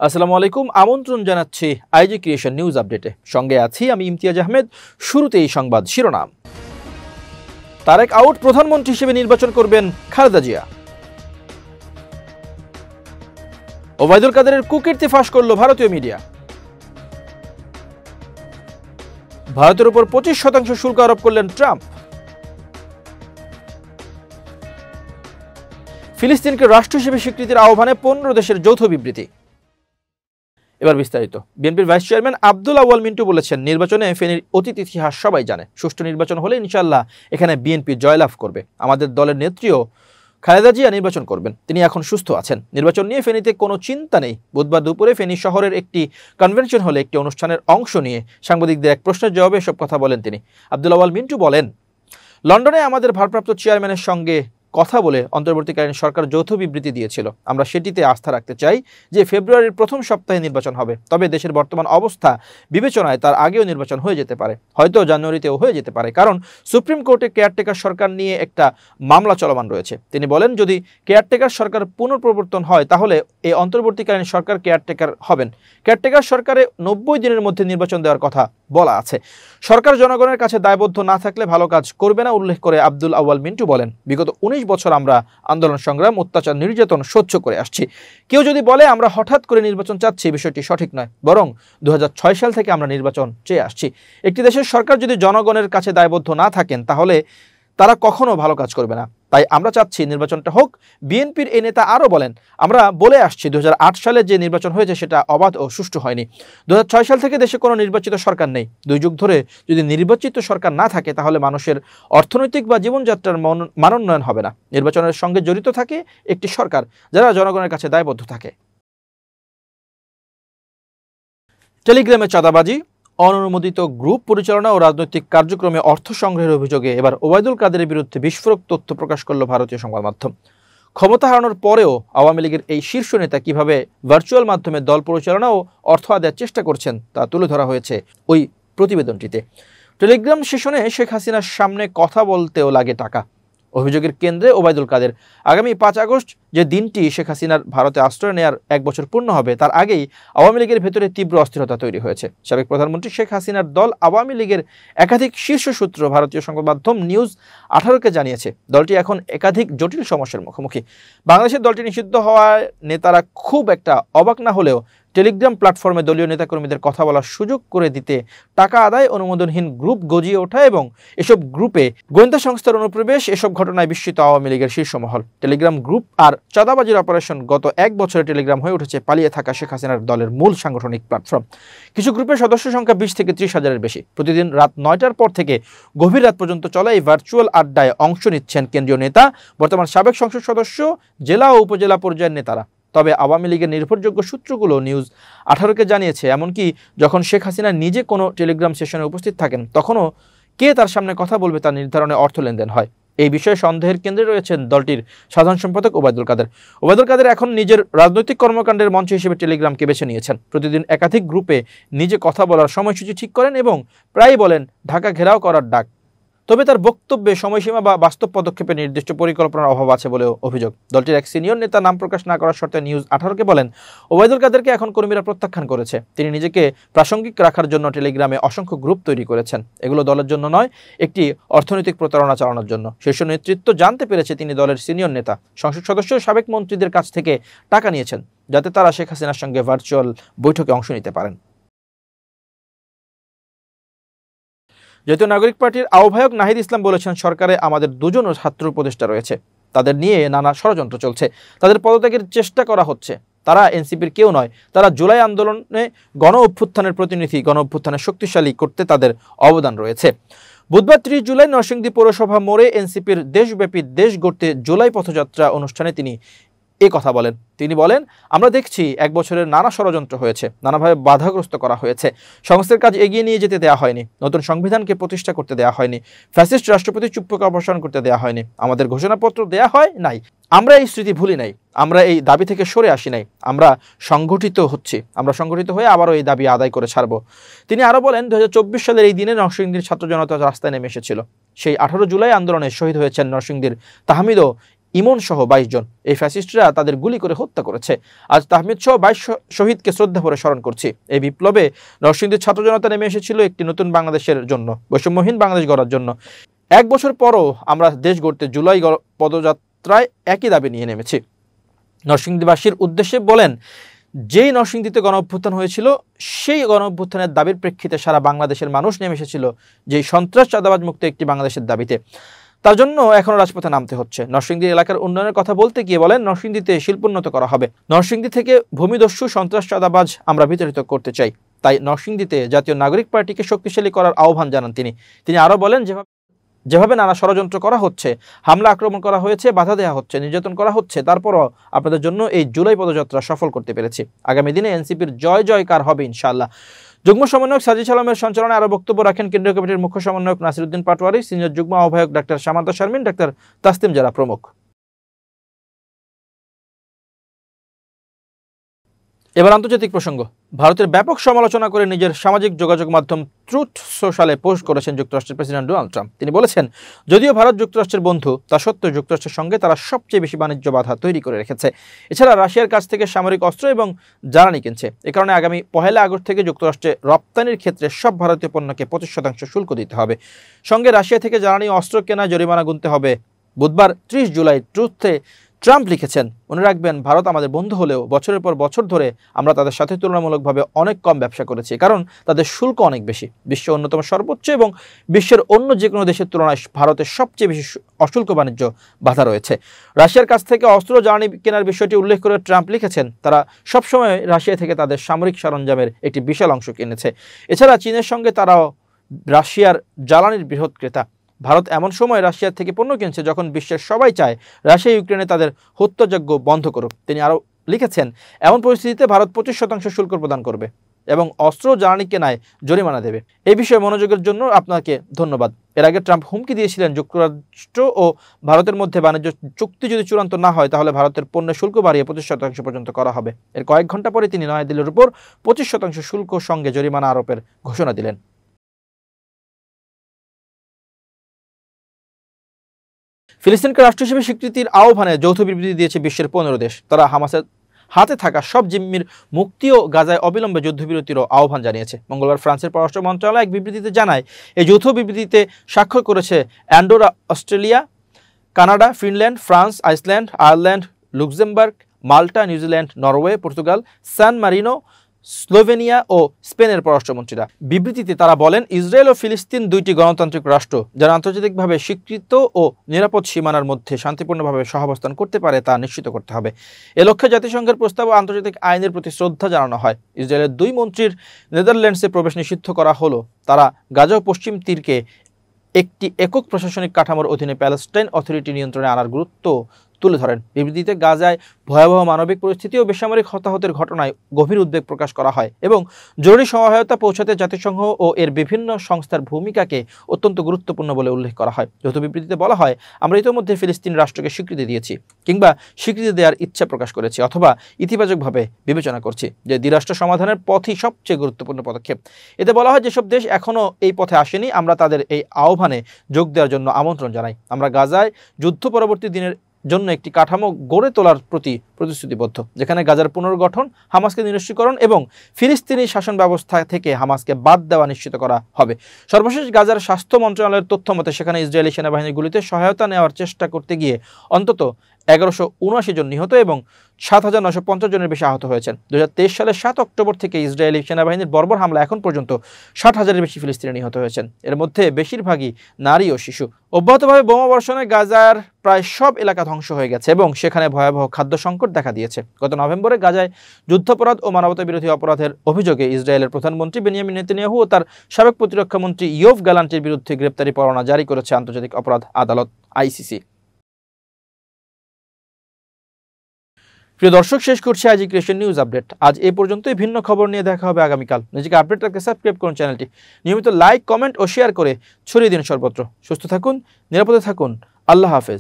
আসসালামু আলাইকুম, আমন্ত্রণ জানাচ্ছি আইজি ক্রিয়েশন নিউজ আপডেটে। সঙ্গে আছি আমি ইমতিয়াজ আহমেদ। শুরুতেই সংবাদ শিরোনাম। তারেক আউট, প্রধানমন্ত্রী হিসেবে নির্বাচন করবেন খালেদা জিয়া। ওবায়দুল কাদেরের কুকীর্তি ফাঁস করল ভারতীয় মিডিয়া। ভারতের উপর 25% শুল্ক আরোপ করলেন ট্রাম্প। ফিলিস্তিনকে রাষ্ট্র হিসেবে স্বীকৃতির আহ্বানে 15 দেশের যৌথ বিবৃতি। এবার বিস্তারিত। বিএনপির ভাইস চেয়ারম্যান আব্দুল আউয়াল মিন্টু বলেছেন, নির্বাচনে ফেনীর অতীত ইতিহাস সবাই জানে। সুষ্ঠু নির্বাচন হলে ইনশাআল্লাহ এখানে বিএনপি জয়লাভ করবে। আমাদের দলের নেত্রীও খালেদা জিয়া নির্বাচন করবেন। তিনি এখন সুস্থ আছেন। নির্বাচন নিয়ে ফেনীতে কোনো চিন্তা নেই। বুধবার দুপুরে ফেনী শহরের একটি কনভেনশন হলে একটি অনুষ্ঠানের অংশ নিয়ে সাংবাদিকদের এক প্রশ্নের জবাবে এসব কথা বলেন তিনি। আব্দুল আউয়াল মিন্টু বলেন, লন্ডনে আমাদের ভারপ্রাপ্ত চেয়ারম্যানের সঙ্গে কথা বলে অন্তর্বর্তীকালীন সরকার যৌথ বিবৃতি দিয়েছিল। আমরা সেটিতে আস্থা রাখতে চাই যে ফেব্রুয়ারির প্রথম সপ্তাহে নির্বাচন হবে। তবে দেশের বর্তমান অবস্থা বিবেচনায় তার আগেও নির্বাচন হয়ে যেতে পারে, হয়তো জানুয়ারিতেও হয়ে যেতে পারে, কারণ সুপ্রিম কোর্টে কেয়ারটেকার সরকার নিয়ে একটা মামলা চলমান রয়েছে। তিনি বলেন, যদি কেয়ারটেকার সরকার পুনঃপ্রবর্তন হয় তাহলে এই অন্তর্বর্তীকালীন সরকার কেয়ারটেকার হবেন। কেয়ারটেকার সরকারে 90 দিনের মধ্যে নির্বাচন দেওয়ার কথা বলা আছে। সরকার জনগণের কাছে দায়বদ্ধ না থাকলে ভালো কাজ করবে না উল্লেখ করে আব্দুল আউয়াল মিন্টু বলেন, বিগত 19 বছর আমরা আন্দোলন সংগ্রাম, অত্যাচার, নির্যাতন সহ্য করে আসছি। কেউ যদি বলে আমরা হঠাৎ করে নির্বাচন চাচ্ছি, বিষয়টি সঠিক নয়। বরং 2006 সাল থেকে আমরা নির্বাচন চেয়ে আসছি। একটি দেশের সরকার যদি জনগণের কাছে দায়বদ্ধ না থাকেন তাহলে তারা কখনো ভালো কাজ করবে না। তাই আমরা চাচ্ছি নির্বাচনটা হোক। বিএনপির এই নেতা আরও বলেন, আমরা বলে আসছি 2008 সালে যে নির্বাচন হয়েছে সেটা অবাধ ও সুষ্ঠু হয়নি। 2006 সাল থেকে দেশে কোনো নির্বাচিত সরকার নেই। 2 যুগ ধরে যদি নির্বাচিত সরকার না থাকে তাহলে মানুষের অর্থনৈতিক বা জীবনযাত্রার মানোন্নয়ন হবে না। নির্বাচনের সঙ্গে জড়িত থাকে একটি সরকার যারা জনগণের কাছে দায়বদ্ধ থাকে। টেলিগ্রামে চাঁদাবাজি, অননুমোদিত গ্রুপ পরিচালনা ও রাজনৈতিক কার্যক্রমে অর্থ সংগ্রহের অভিযোগে এবার ওবায়দুল কাদেরের বিরুদ্ধে বিস্ফোরক তথ্য প্রকাশ করল ভারতীয় সংবাদ মাধ্যম। ক্ষমতা হারানোর পরেও আওয়ামী লীগের এই শীর্ষ নেতা কিভাবে ভার্চুয়াল মাধ্যমে দল পরিচালনা ও অর্থ আদায়ের চেষ্টা করছেন তা তুলে ধরা হয়েছে ওই প্রতিবেদনটিতে। টেলিগ্রাম সেশনে শেখ হাসিনার সামনে কথা বলতেও লাগে টাকা। অভিযোগের কেন্দ্রে ওবায়দুল কাদের। আগামী 5 আগস্ট যে দিনটি শেখ হাসিনার ভারতে আশ্রয় নেয়ার 1 বছর পূর্ণ হবে, তার আগেই আওয়ামী লীগের ভেতরে তীব্র অস্থিরতা তৈরি হয়েছে। সাবেক প্রধানমন্ত্রী শেখ হাসিনার দল আওয়ামী লীগের একাধিক শীর্ষ সূত্র ভারতীয় সংবাদ মাধ্যম নিউজ 18কে জানিয়েছে, দলটি এখন একাধিক জটিল সমস্যার মুখোমুখি। বাংলাদেশের দলটি নিষিদ্ধ হওয়ায় নেতারা খুব একটা অবাক না হলেও টেলিগ্রাম প্ল্যাটফর্মে দলীয় নেতাকর্মীদের কথা বলার সুযোগ করে দিতে টাকা আদায়, অনুমোদনহীন গ্রুপ গজিয়ে ওঠা এবং এসব গ্রুপে গোয়েন্দা সংস্থার অনুপ্রবেশ, এসব ঘটনায় বিস্মিত আওয়ামী লীগের শীর্ষ মহল। টেলিগ্রাম গ্রুপ আর চাঁদাবাজির অপারেশন গত 1 বছরে টেলিগ্রাম হয়ে উঠেছে পালিয়ে থাকা শেখ হাসিনার দলের মূল সাংগঠনিক প্ল্যাটফর্ম। কিছু গ্রুপের সদস্য সংখ্যা 20 থেকে 30 হাজারের বেশি। প্রতিদিন রাত 9টার পর থেকে গভীর রাত পর্যন্ত চলা এই ভার্চুয়াল আড্ডায় অংশ নিচ্ছেন কেন্দ্রীয় নেতা, বর্তমান সাবেক সংসদ সদস্য, জেলা ও উপজেলা পর্যায়ের নেতারা। তবে আওয়ামী লীগের নির্ভরযোগ্য সূত্রগুলো নিউজ 18কে জানিয়েছে, এমনকি যখন শেখ হাসিনা নিজে কোনো টেলিগ্রাম সেশনে উপস্থিত থাকেন তখনও কে তার সামনে কথা বলবে তা নির্ধারণে অর্থ লেনদেন হয়। এই বিষয়ে সন্দেহের কেন্দ্রে রয়েছেন দলটির সাধারণ সম্পাদক ওবায়দুল কাদের। ওবায়দুল কাদের এখন নিজের রাজনৈতিক কর্মকাণ্ডের মঞ্চ হিসেবে টেলিগ্রামকে বেছে নিয়েছেন। প্রতিদিন একাধিক গ্রুপে নিজে কথা বলার সময়সূচি ঠিক করেন এবং প্রায়ই বলেন ঢাকা ঘেরাও করার ডাক। তবে তার বক্তব্যে সময়সীমা বা বাস্তব পদক্ষেপে নির্দিষ্ট পরিকল্পনার অভাব আছে বলেও অভিযোগ। দলটির এক সিনিয়র নেতা নাম প্রকাশ না করার শর্তে নিউজ 18কে বলেন, ওবায়দুল কাদেরকে এখন কর্মীরা প্রত্যাখ্যান করেছে। তিনি নিজেকে প্রাসঙ্গিক রাখার জন্য টেলিগ্রামে অসংখ্য গ্রুপ তৈরি করেছেন। এগুলো দলের জন্য নয়, একটি অর্থনৈতিক প্রতারণা চালানোর জন্য। শীর্ষ নেতৃত্ব জানতে পেরেছে তিনি দলের সিনিয়র নেতা, সংসদ সদস্য, সাবেক মন্ত্রীদের কাছ থেকে টাকা নিয়েছেন যাতে তারা শেখ হাসিনার সঙ্গে ভার্চুয়াল বৈঠকে অংশ নিতে পারেন। জাতীয় নাগরিক পার্টির আহ্বায়ক নাহিদ ইসলাম বলেছেন, সরকারে আমাদের 2 জন ছাত্র উপদেষ্টা রয়েছে, তাদের নিয়ে নানা ষড়যন্ত্র চলছে, তাদের পদত্যাগের চেষ্টা করা হচ্ছে। তারা এনসিপির কেউ নয়, তারা জুলাই আন্দোলনে গণ অভ্যুত্থানের প্রতিনিধি, গণ অভ্যুত্থানের শক্তিশালী করতে তাদের অবদান রয়েছে। বুধবার 30 জুলাই নরসিংদী পৌরসভা মোড়ে এনসিপির দেশব্যাপী দেশ গড়তে জুলাই পথযাত্রা অনুষ্ঠানে তিনি কথা বলেন। তিনি বলেন, আমরা দেখছি 1 বছরের নানা ষড়যন্ত্র হয়েছে, নানাভাবে বাধাগ্রস্ত করা হয়েছে, সংস্কারের কাজ এগিয়ে নিয়ে যেতে দেওয়া হয়নি, নতুন সংবিধানকে প্রতিষ্ঠা করতে দেওয়া হয়নি, ফ্যাসিস্ট রাষ্ট্রপতি চুপ্পুকে অপসারণ করতে দেওয়া হয়নি, আমাদের ঘোষণাপত্র দেওয়া হয় নাই। আমরা এই স্মৃতি ভুলি নাই, আমরা এই দাবি থেকে সরে আসি নাই, আমরা সংগঠিত হচ্ছি, আমরা সংগঠিত হয়ে আবারও এই দাবি আদায় করে ছাড়ব। তিনি আরও বলেন, 2024 সালের এই দিনে নরসিংদীর ছাত্র জনতা রাস্তায় নেমে এসেছিল। সেই 18 জুলাই আন্দোলনে শহীদ হয়েছেন নরসিংদীর তাহমিদ ও ইমন সহ 22 জন। এই ফ্যাসিস্টরা তাদের গুলি করে হত্যা করেছে। আজ তাহমিদ সহ 22 শহীদকে শ্রদ্ধা ভরে স্মরণ করছি। এই বিপ্লবে নরসিংদীর ছাত্র জনতা নেমে এসেছিল একটি নতুন বাংলাদেশের জন্য, বৈষম্যহীন বাংলাদেশ গড়ার জন্য। 1 বছর পরও আমরা দেশ গড়তে জুলাই পদযাত্রায় একই দাবি নিয়ে নেমেছি। নরসিংদীবাসীর উদ্দেশ্যে বলেন, যেই নরসিংদীতে গণ অভ্যুত্থান হয়েছিল সেই গণ অভ্যুত্থানের দাবির প্রেক্ষিতে সারা বাংলাদেশের মানুষ নেমে এসেছিল যেই সন্ত্রাস চাঁদাবাজ মুক্ত একটি বাংলাদেশের দাবিতে। তার জন্য এখনো রাজপথে নামতে হচ্ছে। নরসিংদী এলাকার উন্নয়নের কথা বলতে গিয়ে বলেন, নরসিংদীতে শিল্পোন্নত করা হবে। নরসিংদী থেকে ভূমিদস্যু সন্ত্রাস চাঁদাবাজ আমরা বিতাড়িত করতে চাই। তাই নরসিংদীতে জাতীয় নাগরিক পার্টিকে শক্তিশালী করার আহ্বান জানান তিনি আরো বলেন, যেভাবে নানা ষড়যন্ত্র করা হচ্ছে, হামলা আক্রমণ করা হয়েছে, বাধা দেওয়া হচ্ছে, নির্যাতন করা হচ্ছে, তারপরও আপনাদের জন্য এই জুলাই পদযাত্রা সফল করতে পেরেছি। আগামী দিনে এনসিপির জয় জয়কার হবে ইনশাআল্লাহ। যুগ্ম সমন্বয়ক সাজিদ আলমের সঞ্চালনায় আরো বক্তব্য রাখেন কেন্দ্রীয় কমিটির মুখ্য সমন্বয়ক নাসিরউদ্দিন পাটোয়ারি, সিনিয়র যুগ্ম আহ্বায়ক ডাক্তার সামান্তা শারমিন, ডাক্তার তাসলিম জারা প্রমুখ। এবার আন্তর্জাতিক প্রসঙ্গ। ভারতের ব্যাপক সমালোচনা করে নিজের সামাজিক যোগাযোগ মাধ্যম ট্রুথ সোশ্যালে পোস্ট করেছেন যুক্তরাষ্ট্রের প্রেসিডেন্ট ডোনাল্ড ট্রাম্প। তিনি বলেছেন, যদিও ভারত যুক্তরাষ্ট্রের বন্ধু, তা সত্ত্বেও যুক্তরাষ্ট্রের সঙ্গে তারা সবচেয়ে বেশি বাণিজ্য বাধা তৈরি করে রেখেছে। এছাড়া রাশিয়ার কাছ থেকে সামরিক অস্ত্র এবং জ্বালানি কিনছে। এ কারণে আগামী 1 আগস্ট থেকে যুক্তরাষ্ট্রে রপ্তানির ক্ষেত্রে সব ভারতীয় পণ্যকে 25% শুল্ক দিতে হবে। সঙ্গে রাশিয়া থেকে জ্বালানি অস্ত্র কেনা জরিমানা গুনতে হবে। বুধবার 30 জুলাই ট্রুথে ট্রাম্প লিখেছেন, মনে রাখবেন, ভারত আমাদের বন্ধু হলেও বছরের পর বছর ধরে আমরা তাদের সাথে তুলনামূলকভাবে অনেক কম ব্যবসা করেছি, কারণ তাদের শুল্ক অনেক বেশি। বিশ্বের অন্যতম সর্বোচ্চ এবং বিশ্বের অন্য যে কোনো দেশের তুলনায় ভারতের সবচেয়ে বেশি অশুল্ক বাণিজ্য বাধা রয়েছে। রাশিয়ার কাছ থেকে অস্ত্র জ্বালানি কেনার বিষয়টি উল্লেখ করে ট্রাম্প লিখেছেন, তারা সবসময় রাশিয়া থেকে তাদের সামরিক সরঞ্জামের একটি বিশাল অংশ কিনেছে। এছাড়া চীনের সঙ্গে তারাও রাশিয়ার জ্বালানির বৃহৎ ক্রেতা। ভারত এমন সময় রাশিয়া থেকে পণ্য কিনছে যখন বিশ্বের সবাই চায় রাশিয়া ইউক্রেনে তাদের হত্যাযজ্ঞ বন্ধ করুক। তিনি আরও লিখেছেন, এমন পরিস্থিতিতে ভারত 25% শুল্ক প্রদান করবে এবং অস্ত্র জ্বালানি কেনায় জরিমানা দেবে। এই বিষয়ে মনোযোগের জন্য আপনাকে ধন্যবাদ। এর আগে ট্রাম্প হুমকি দিয়েছিলেন, যুক্তরাষ্ট্র ও ভারতের মধ্যে বাণিজ্য চুক্তি যদি চূড়ান্ত না হয় তাহলে ভারতের পণ্যের শুল্ক বাড়িয়ে 25% পর্যন্ত করা হবে। এর কয়েক ঘন্টা পরে তিনি নয়াদিল্লির উপর 25% শুল্ক সঙ্গে জরিমানা আরোপের ঘোষণা দিলেন। ফিলিস্তিনকে রাষ্ট্র হিসেবে স্বীকৃতির আহ্বানে যৌথ বিবৃতি দিয়েছে বিশ্বের 15 দেশ। তারা হামাসের হাতে থাকা সব জিম্মির মুক্তি ও গাজায় অবিলম্বে যুদ্ধবিরতিরও আহ্বান জানিয়েছে। মঙ্গলবার ফ্রান্সের পররাষ্ট্র মন্ত্রণালয় এক বিবৃতিতে জানায়, এই যৌথ বিবৃতিতে স্বাক্ষর করেছে Andorra, Australia, Canada, Finland, France, Iceland, Ireland, Luxembourg, Malta, New Zealand, Norway, Portugal, San Marino, Slovenia ও স্পেনের পররাষ্ট্রমন্ত্রীরা। বিবৃতিতে তারা বলেন, ইসরায়েল ও ফিলিস্তিন দুইটি গণতান্ত্রিক রাষ্ট্র যারা আন্তর্জাতিকভাবে স্বীকৃত ও নিরাপদ সীমানার মধ্যে শান্তিপূর্ণভাবে সহাবস্থান করতে পারে তা নিশ্চিত করতে হবে। এ লক্ষ্যে জাতিসংঘের প্রস্তাব ও আন্তর্জাতিক আইনের প্রতি শ্রদ্ধা জানানো হয়। ইসরায়েলের 2 মন্ত্রীর নেদারল্যান্ডসে প্রবেশ নিষিদ্ধ করা হলো। তারা গাজা ও পশ্চিম তীরকে একটি একক প্রশাসনিক কাঠামোর অধীনে প্যালেস্টাইন অথরিটি নিয়ন্ত্রণে আনার গুরুত্ব তুলে ধরেন। বিবৃতিতে গাজায় ভয়াবহ মানবিক পরিস্থিতি ও বেসামরিক হতাহতের ঘটনায় গভীর উদ্বেগ প্রকাশ করা হয় এবং জরুরি সহায়তা পৌঁছাতে জাতিসংঘ ও এর বিভিন্ন সংস্থার ভূমিকাকে অত্যন্ত গুরুত্বপূর্ণ বলে উল্লেখ করা হয়। যৌথ বিবৃতিতে বলা হয়, আমরা ইতিমধ্যে ফিলিস্তিন রাষ্ট্রকে স্বীকৃতি দিয়েছি কিংবা স্বীকৃতি দেওয়ার ইচ্ছা প্রকাশ করেছি অথবা ইতিবাচকভাবে বিবেচনা করছি যে দ্বিরাষ্ট্র সমাধানের পথই সবচেয়ে গুরুত্বপূর্ণ পদক্ষেপ। এতে বলা হয়, যেসব দেশ এখনও এই পথে আসেনি আমরা তাদের এই আহ্বানে যোগ দেওয়ার জন্য আমন্ত্রণ জানাই। আমরা গাজায় যুদ্ধ পরবর্তী দিনের জন্য একটি কাঠামো গড়ে তোলার প্রতি প্রতিশ্রুতিবদ্ধ, যেখানে গাজার পুনর্গঠন, হামাসকে নিরস্ত্রীকরণ এবং ফিলিস্তিনি শাসন ব্যবস্থা থেকে হামাসকে বাদ দেওয়া নিশ্চিত করা হবে। সর্বশেষ গাজার স্বাস্থ্য মন্ত্রণালয়ের তথ্য মতে সেখানে ইসরায়েলি সেনাবাহিনীর গুলিতে সহায়তা নেওয়ার চেষ্টা করতে গিয়ে অন্তত 1179 জন নিহত এবং 7950 জনের বেশি আহত হয়েছেন। 2023 সালের 7 অক্টোবর থেকে ইসরায়েলি সেনাবাহিনীর বর্বর হামলা এখন পর্যন্ত 60,000-এর বেশি ফিলিস্তিনি নিহত হয়েছেন। এর মধ্যে বেশিরভাগই নারী ও শিশু। অব্যাহতভাবে বোমা বর্ষণে গাজার প্রায় সব এলাকা ধ্বংস হয়ে গেছে এবং সেখানে ভয়াবহ খাদ্য সংকট দেখা দিয়েছে। গত নভেম্বরে গাজায় যুদ্ধাপরাধ ও মানবতাবিরোধী অপরাধের অভিযোগে ইসরায়েলের প্রধানমন্ত্রী বেনিয়ামিন নেতানিয়াহু ও তার সাবেক প্রতিরক্ষামন্ত্রী ইয়োভ গ্যালান্টের বিরুদ্ধে গ্রেপ্তারি পরোয়ানা জারি করেছে আন্তর্জাতিক অপরাধ আদালত ICC। প্রিয় দর্শক, শেষ করছি আজ ক্রিয়েশন নিউজ আপডেট। আজ এই পর্যন্তই। ভিন্ন খবর নিয়ে দেখা হবে আগামীকাল। নিজেকে আপডেট রাখতে সাবস্ক্রাইব করুন চ্যানেলটি। নিয়মিত লাইক, কমেন্ট ও শেয়ার করে ছড়িয়ে দিন সর্বত্র। সুস্থ থাকুন, নিরাপদে থাকুন। আল্লাহ হাফেজ।